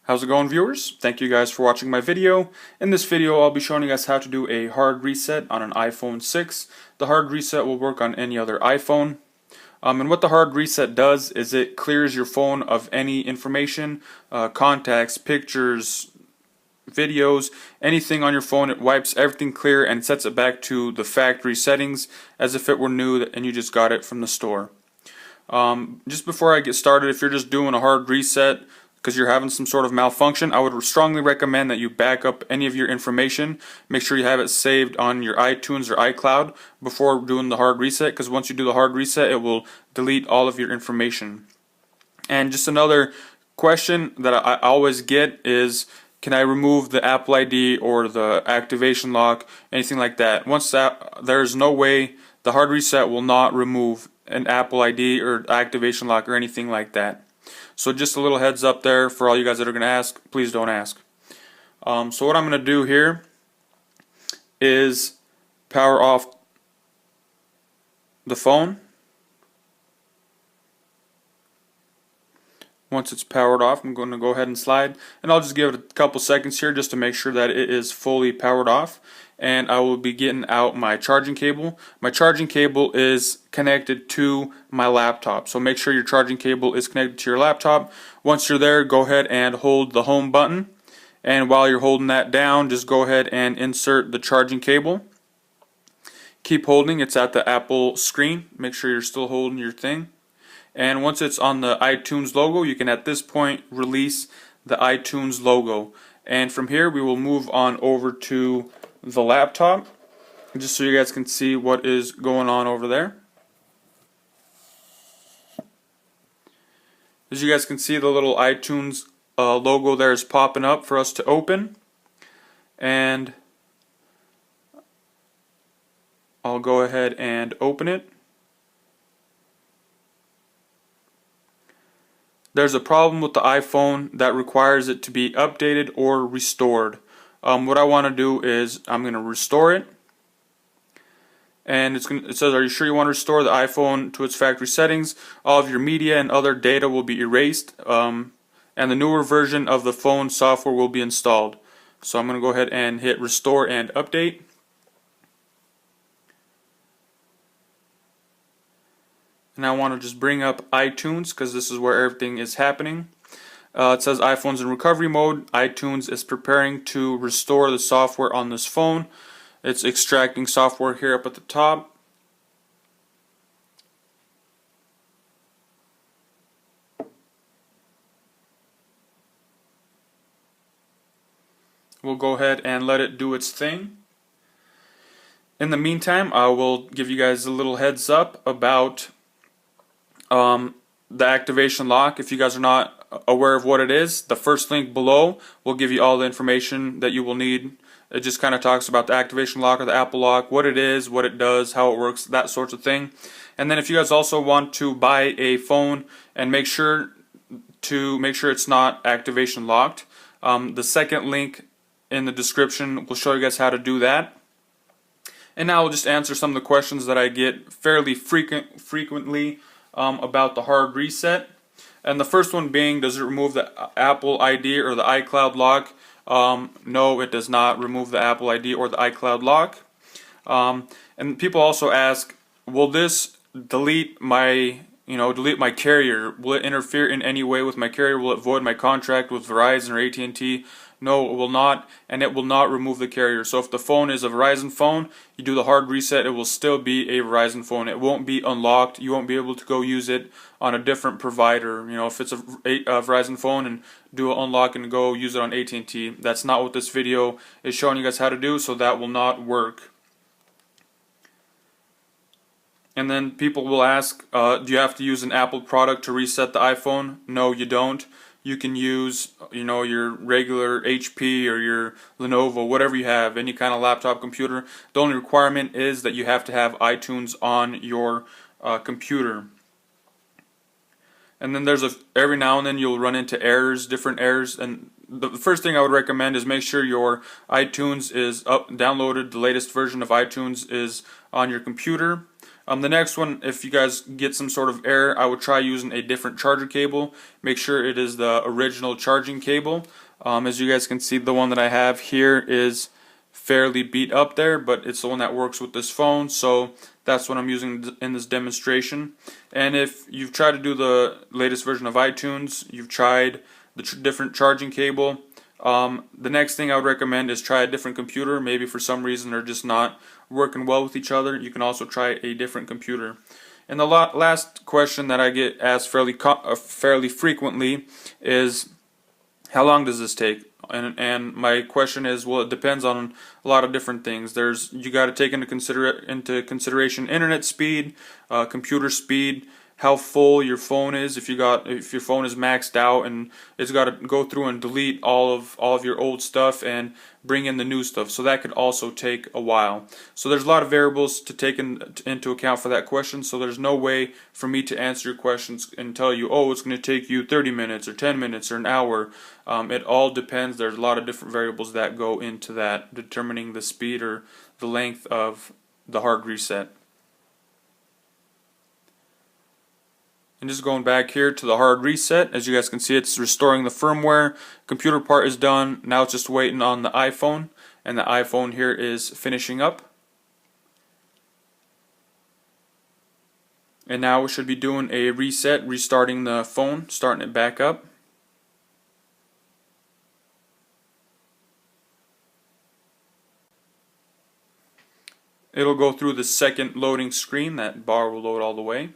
How's it going, viewers? Thank you guys for watching my video. In this video I'll be showing you guys how to do a hard reset on an iPhone 6. The hard reset will work on any other iPhone. And what the hard reset does is it clears your phone of any information, contacts, pictures, videos, anything on your phone. It wipes everything clear and sets it back to the factory settings as if it were new and you just got it from the store. Just before I get started, if you're just doing a hard reset because you're having some sort of malfunction, I would strongly recommend that you back up any of your information. Make sure you have it saved on your iTunes or iCloud before doing the hard reset, because once you do the hard reset it will delete all of your information. And just another question that I always get is, can I remove the Apple ID or the activation lock, anything like that? There's no way. The hard reset will not remove an Apple ID or activation lock or anything like that. So just a little heads up there for all you guys that are going to ask, please don't ask. So what I'm going to do here is power off the phone. Once it's powered off, I'm going to go ahead and slide, and I'll just give it a couple seconds here just to make sure that it is fully powered off. And I will be getting out my charging cable. My charging cable is connected to my laptop, so make sure your charging cable is connected to your laptop. Once you're there, go ahead and hold the home button, and while you're holding that down, just go ahead and insert the charging cable. Keep holding. It's at the Apple screen. Make sure you're still holding your thing. And once it's on the iTunes logo, you can at this point release the iTunes logo. And from here we will move on over to the laptop, just so you guys can see what is going on over there. As you guys can see, the little iTunes logo there is popping up for us to open. And I'll go ahead and open it. There's a problem with the iPhone that requires it to be updated or restored. What I want to do is I'm going to restore it, and it says, are you sure you want to restore the iPhone to its factory settings? All of your media and other data will be erased, and the newer version of the phone software will be installed. So I'm going to go ahead and hit restore and update. And I want to just bring up iTunes because this is where everything is happening. It says iPhone's in recovery mode. iTunes is preparing to restore the software on this phone. It's extracting software here up at the top. We'll go ahead and let it do its thing. In the meantime, I will give you guys a little heads up about the activation lock. If you guys are not aware of what it is, the first link below will give you all the information that you will need. It just kind of talks about the activation lock or the Apple lock, what it is, what it does, how it works, that sort of thing. And then if you guys also want to buy a phone and make sure it's not activation locked, the second link in the description will show you guys how to do that. And now I'll just answer some of the questions that I get fairly frequently about the hard reset. And the first one being, does it remove the Apple ID or the iCloud lock? No, it does not remove the Apple ID or the iCloud lock. And people also ask, will this delete my carrier? Will it interfere in any way with my carrier? Will it void my contract with Verizon or AT&T? No, it will not, and it will not remove the carrier. So if the phone is a Verizon phone, you do the hard reset, it will still be a Verizon phone. It won't be unlocked. You won't be able to go use it on a different provider. You know, if it's a Verizon phone and do an unlock and go use it on AT&T, that's not what this video is showing you guys how to do, so that will not work. And then people will ask, do you have to use an Apple product to reset the iPhone? No, you don't. You can use, your regular HP or your Lenovo, whatever you have, any kind of laptop computer. The only requirement is that you have to have iTunes on your computer. And then every now and then you'll run into errors, different errors. And the first thing I would recommend is make sure your iTunes is downloaded. The latest version of iTunes is on your computer. The next one, if you guys get some sort of error, I would try using a different charger cable. Make sure it is the original charging cable. As you guys can see, the one that I have here is fairly beat up there, but it's the one that works with this phone, so that's what I'm using in this demonstration. And if you've tried to do the latest version of iTunes, you've tried the different charging cable, the next thing I would recommend is try a different computer. Maybe for some reason they're just not working well with each other. You can also try a different computer. And the last question that I get asked fairly frequently is, how long does this take? And my question is, well, it depends on a lot of different things. You got to take into consideration internet speed, computer speed, how full your phone is. If your phone is maxed out and it's got to go through and delete all of your old stuff and bring in the new stuff, so that could also take a while. So there's a lot of variables to take into account for that question. So there's no way for me to answer your questions and tell you, oh, it's going to take you 30 minutes or 10 minutes or an hour. It all depends. There's a lot of different variables that go into that, determining the speed or the length of the hard reset. And just going back here to the hard reset, as you guys can see, it's restoring the firmware. Computer part is done. Now it's just waiting on the iPhone, and the iPhone here is finishing up. And now we should be doing a reset, restarting the phone, starting it back up. It'll go through the second loading screen. That bar will load all the way.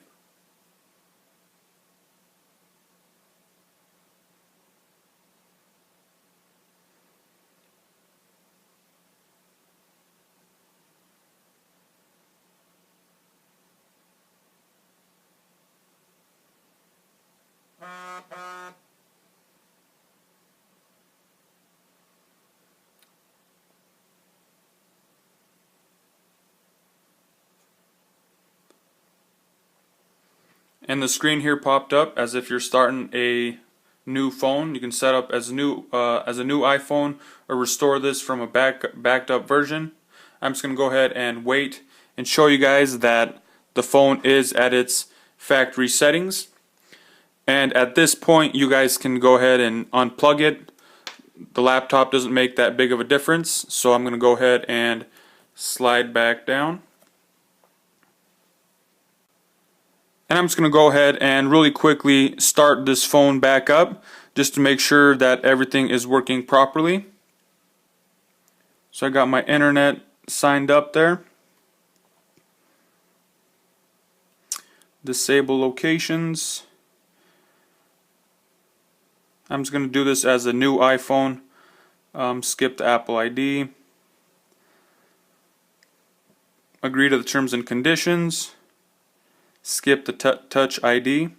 And the screen here popped up as if you're starting a new phone. You can set up as a new iPhone or restore this from a backed up version. I'm just going to go ahead and wait and show you guys that the phone is at its factory settings. And at this point, you guys can go ahead and unplug it. The laptop doesn't make that big of a difference, so I'm going to go ahead and slide back down. And I'm just going to go ahead and really quickly start this phone back up just to make sure that everything is working properly. So I got my internet signed up there. Disable locations. I'm just going to do this as a new iPhone. Skip the Apple ID. Agree to the terms and conditions. Skip the Touch ID,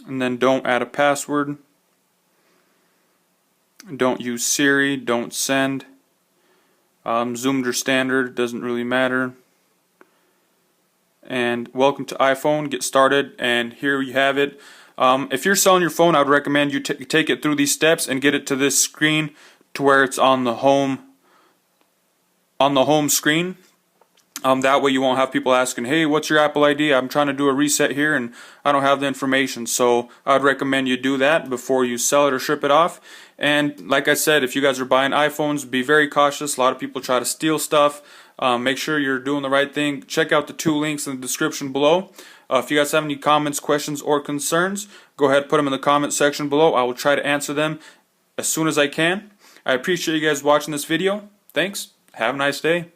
and then don't add a password, don't use Siri, don't send, zoomed or standard, doesn't really matter. And welcome to iPhone, get started, and here you have it. If you're selling your phone, I would recommend you take it through these steps and get it to this screen to where it's on the home screen. That way you won't have people asking, hey, what's your Apple ID? I'm trying to do a reset here and I don't have the information. So I'd recommend you do that before you sell it or ship it off. And like I said, if you guys are buying iPhones, be very cautious. A lot of people try to steal stuff. Make sure you're doing the right thing. Check out the 2 links in the description below. If you guys have any comments, questions, or concerns, go ahead and put them in the comment section below. I will try to answer them as soon as I can. I appreciate you guys watching this video. Thanks. Have a nice day.